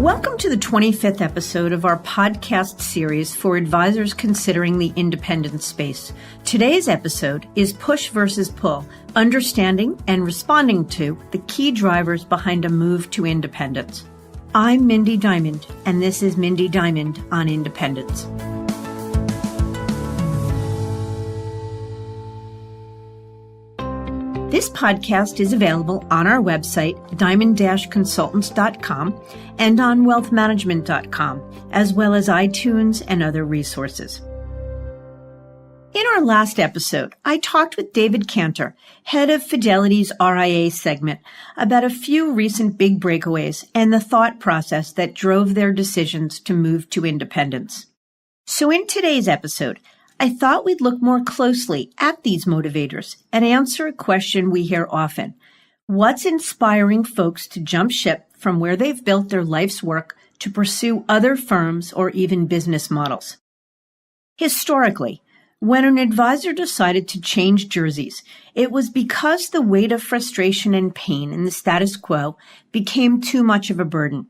Welcome to the 25th episode of our podcast series for advisors considering the independent space. Today's episode is Push versus Pull, understanding and responding to the key drivers behind a move to independence. I'm Mindy Diamond, and this is Mindy Diamond on Independence. This podcast is available on our website, diamond-consultants.com, and on wealthmanagement.com, as well as iTunes and other resources. In our last episode, I talked with David Cantor, head of Fidelity's RIA segment, about a few recent big breakaways and the thought process that drove their decisions to move to independence. So in today's episode, I thought we'd look more closely at these motivators and answer a question we hear often. What's inspiring folks to jump ship from where they've built their life's work to pursue other firms or even business models? Historically, when an advisor decided to change jerseys, it was because the weight of frustration and pain in the status quo became too much of a burden.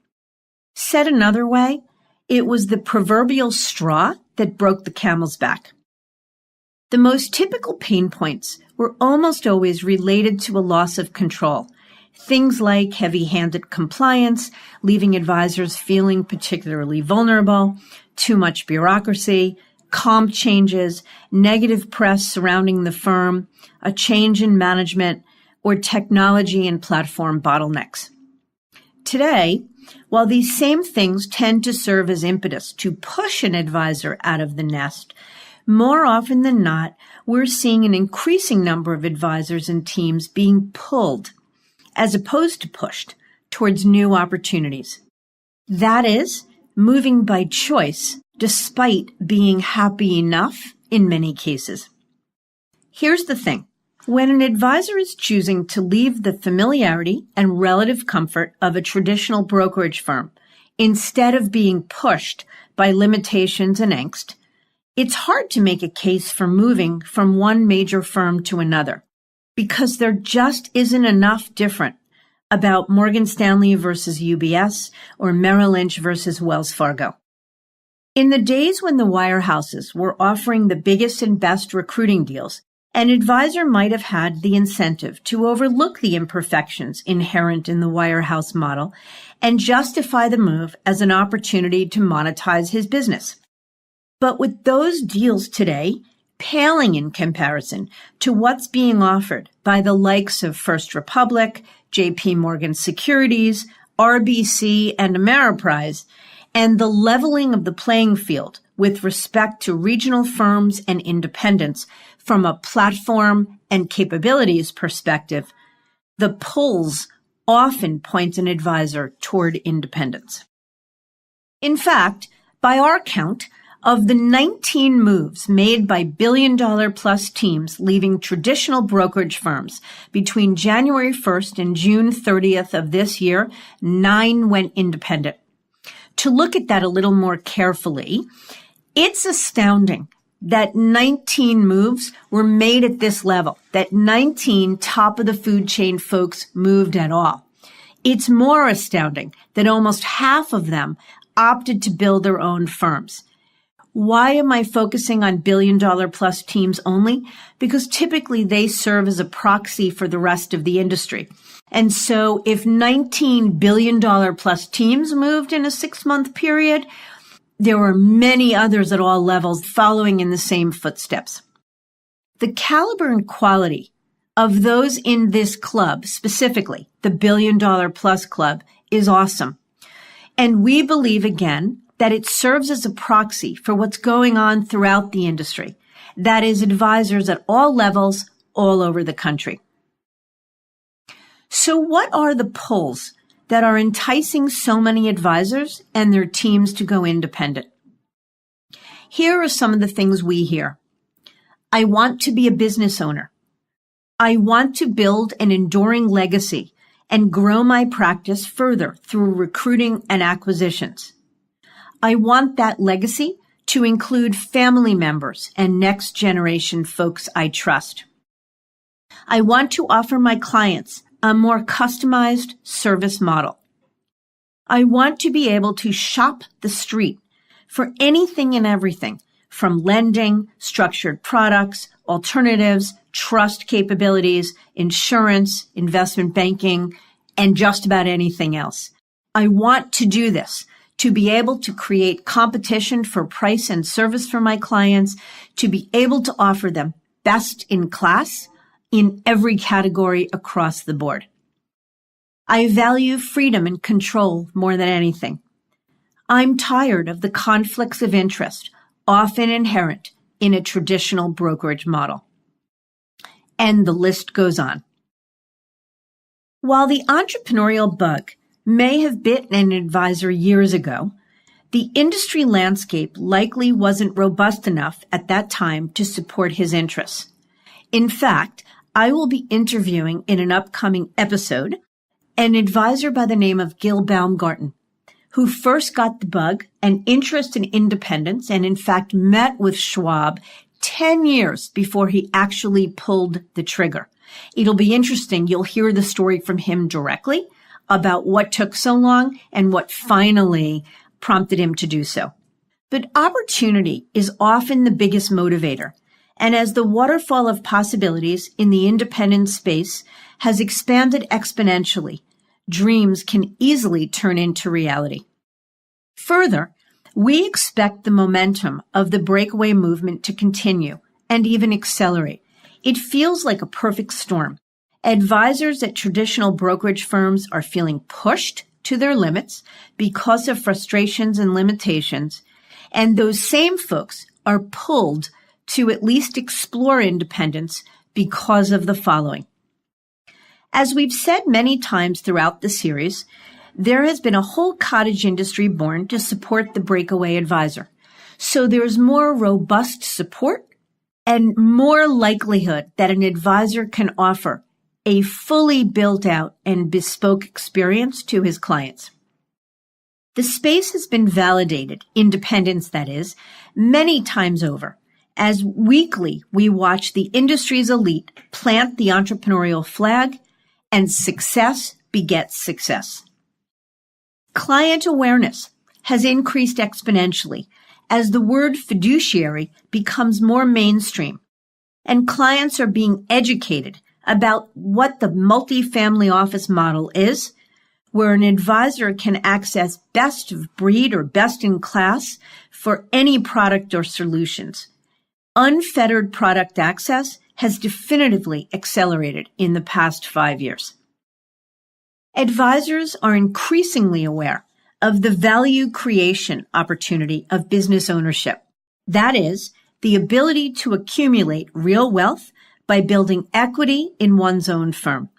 Said another way, it was the proverbial straw that broke the camel's back. The most typical pain points were almost always related to a loss of control. Things like heavy-handed compliance, leaving advisors feeling particularly vulnerable, too much bureaucracy, comp changes, negative press surrounding the firm, a change in management, or technology and platform bottlenecks. Today, while these same things tend to serve as impetus to push an advisor out of the nest, more often than not, we're seeing an increasing number of advisors and teams being pulled, as opposed to pushed, towards new opportunities. That is, moving by choice, despite being happy enough in many cases. Here's the thing. When an advisor is choosing to leave the familiarity and relative comfort of a traditional brokerage firm, instead of being pushed by limitations and angst, it's hard to make a case for moving from one major firm to another because there just isn't enough different about Morgan Stanley versus UBS or Merrill Lynch versus Wells Fargo. In the days when the wirehouses were offering the biggest and best recruiting deals, an advisor might have had the incentive to overlook the imperfections inherent in the wirehouse model and justify the move as an opportunity to monetize his business. But with those deals today paling in comparison to what's being offered by the likes of First Republic, JP Morgan Securities, RBC, and Ameriprise, and the leveling of the playing field with respect to regional firms and independents from a platform and capabilities perspective, the pulls often point an advisor toward independence. In fact, by our count, of the 19 moves made by billion-dollar-plus teams leaving traditional brokerage firms between January 1st and June 30th of this year, 9 went independent. To look at that a little more carefully, it's astounding that 19 moves were made at this level, that 19 top-of-the-food-chain folks moved at all. It's more astounding that almost half of them opted to build their own firms. Why am I focusing on billion-dollar-plus teams only? Because typically they serve as a proxy for the rest of the industry. And so if 19 billion-dollar-plus teams moved in a 6-month period, there were many others at all levels following in the same footsteps. The caliber and quality of those in this club, specifically the billion-dollar-plus club, is awesome. And we believe, again, that it serves as a proxy for what's going on throughout the industry. That is, advisors at all levels, all over the country. So what are the pulls that are enticing so many advisors and their teams to go independent? Here are some of the things we hear. I want to be a business owner. I want to build an enduring legacy and grow my practice further through recruiting and acquisitions. I want that legacy to include family members and next generation folks I trust. I want to offer my clients a more customized service model. I want to be able to shop the street for anything and everything, from lending, structured products, alternatives, trust capabilities, insurance, investment banking, and just about anything else. I want to do this, to be able to create competition for price and service for my clients, to be able to offer them best in class in every category across the board. I value freedom and control more than anything. I'm tired of the conflicts of interest often inherent in a traditional brokerage model. And the list goes on. While the entrepreneurial bug may have bitten an advisor years ago, the industry landscape likely wasn't robust enough at that time to support his interests. In fact, I will be interviewing in an upcoming episode an advisor by the name of Gil Baumgarten, who first got the bug and interest in independence and in fact met with Schwab 10 years before he actually pulled the trigger. It'll be interesting. You'll hear the story from him directly about what took so long and what finally prompted him to do so. But opportunity is often the biggest motivator. And as the waterfall of possibilities in the independent space has expanded exponentially, dreams can easily turn into reality. Further, we expect the momentum of the breakaway movement to continue and even accelerate. It feels like a perfect storm. Advisors at traditional brokerage firms are feeling pushed to their limits because of frustrations and limitations, and those same folks are pulled to at least explore independence because of the following. As we've said many times throughout the series, there has been a whole cottage industry born to support the breakaway advisor. So there's more robust support and more likelihood that an advisor can offer a fully built out and bespoke experience to his clients. The space has been validated, independence that is, many times over, as weekly we watch the industry's elite plant the entrepreneurial flag and success begets success. Client awareness has increased exponentially as the word fiduciary becomes more mainstream, and clients are being educated about what the multifamily office model is, where an advisor can access best of breed or best in class for any product or solutions. Unfettered product access has definitively accelerated in the past 5 years. Advisors are increasingly aware of the value creation opportunity of business ownership. That is, the ability to accumulate real wealth by building equity in one's own firm.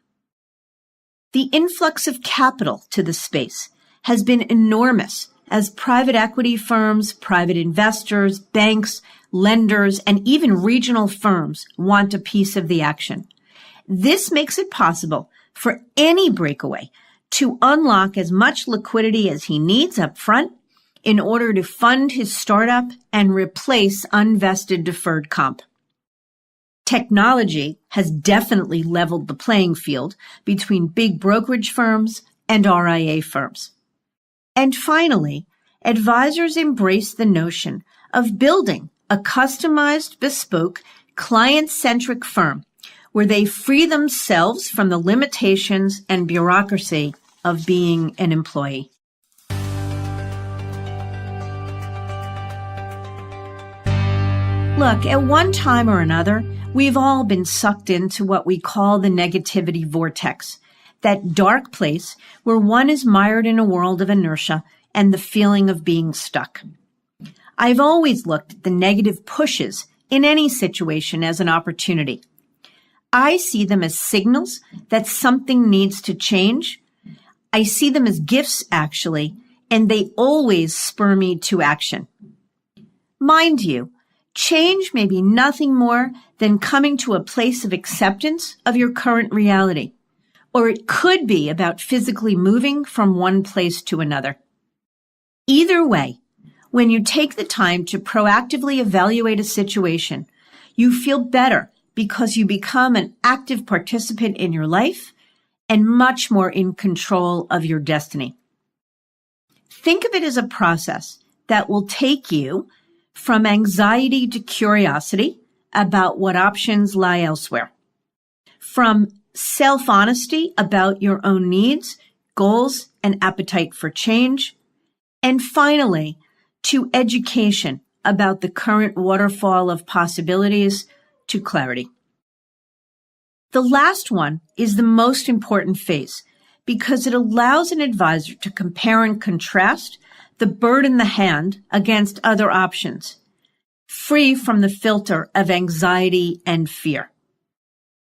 The influx of capital to the space has been enormous as private equity firms, private investors, banks, lenders, and even regional firms want a piece of the action. This makes it possible for any breakaway to unlock as much liquidity as he needs up front in order to fund his startup and replace unvested deferred comp. Technology has definitely leveled the playing field between big brokerage firms and RIA firms. And finally, advisors embrace the notion of building a customized, bespoke, client-centric firm where they free themselves from the limitations and bureaucracy of being an employee. Look, at one time or another, we've all been sucked into what we call the negativity vortex, that dark place where one is mired in a world of inertia and the feeling of being stuck. I've always looked at the negative pushes in any situation as an opportunity. I see them as signals that something needs to change. I see them as gifts, actually, and they always spur me to action. Mind you, change may be nothing more than coming to a place of acceptance of your current reality, or it could be about physically moving from one place to another. Either way, when you take the time to proactively evaluate a situation, you feel better because you become an active participant in your life and much more in control of your destiny. Think of it as a process that will take you from anxiety to curiosity about what options lie elsewhere, from self-honesty about your own needs, goals, and appetite for change, and finally, to education about the current waterfall of possibilities to clarity. The last one is the most important phase because it allows an advisor to compare and contrast the bird in the hand against other options, free from the filter of anxiety and fear.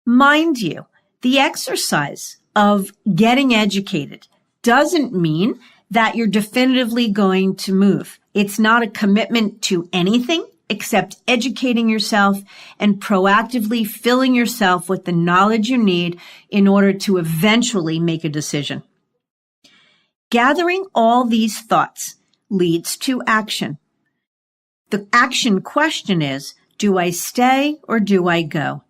Mind you, the exercise of getting educated doesn't mean that you're definitively going to move. It's not a commitment to anything except educating yourself and proactively filling yourself with the knowledge you need in order to eventually make a decision. Gathering all these thoughts leads to action. The action question is, do I stay or do I go?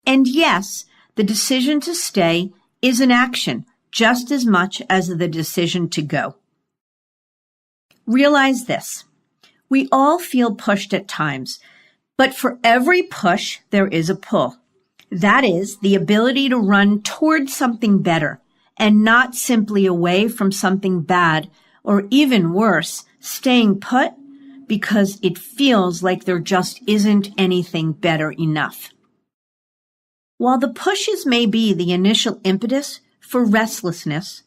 And yes, the decision to stay is an action just as much as the decision to go. Realize this. We all feel pushed at times, but for every push, there is a pull. That is the ability to run towards something better and not simply away from something bad or even worse, staying put because it feels like there just isn't anything better enough. While the pushes may be the initial impetus for restlessness,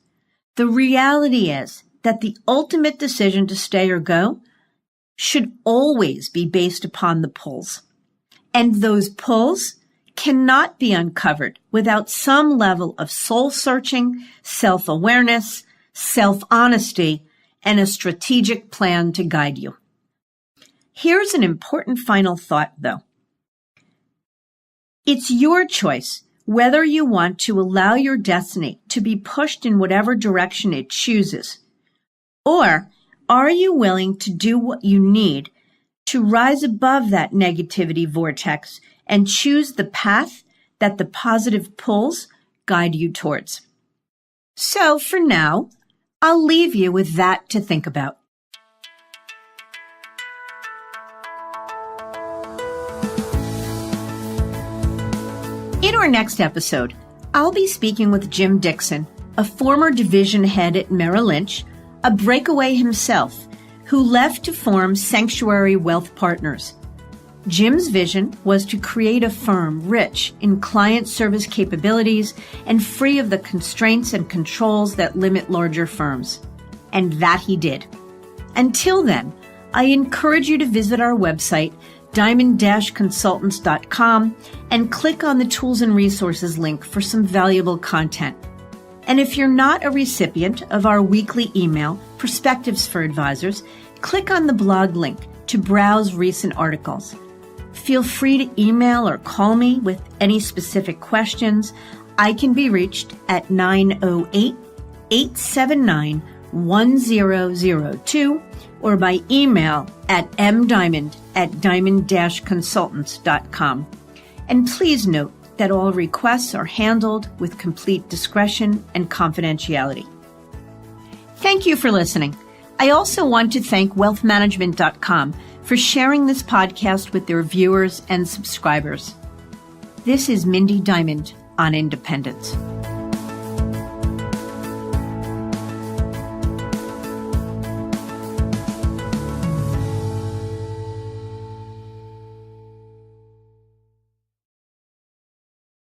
the reality is that the ultimate decision to stay or go should always be based upon the pulls. And those pulls cannot be uncovered without some level of soul-searching, self-awareness, self-honesty, and a strategic plan to guide you. Here's an important final thought, though. It's your choice whether you want to allow your destiny to be pushed in whatever direction it chooses, or are you willing to do what you need to rise above that negativity vortex and choose the path that the positive pulls guide you towards? So for now, I'll leave you with that to think about. In our next episode, I'll be speaking with Jim Dixon, a former division head at Merrill Lynch, a breakaway himself, who left to form Sanctuary Wealth Partners. Jim's vision was to create a firm rich in client service capabilities and free of the constraints and controls that limit larger firms. And that he did. Until then, I encourage you to visit our website, diamond-consultants.com, and click on the Tools and Resources link for some valuable content. And if you're not a recipient of our weekly email, Perspectives for Advisors, click on the blog link to browse recent articles. Feel free to email or call me with any specific questions. I can be reached at 908-879-1002 or by email at mdiamond@diamond-consultants.com. And please note that all requests are handled with complete discretion and confidentiality. Thank you for listening. I also want to thank wealthmanagement.com for sharing this podcast with their viewers and subscribers. This is Mindy Diamond on Independence.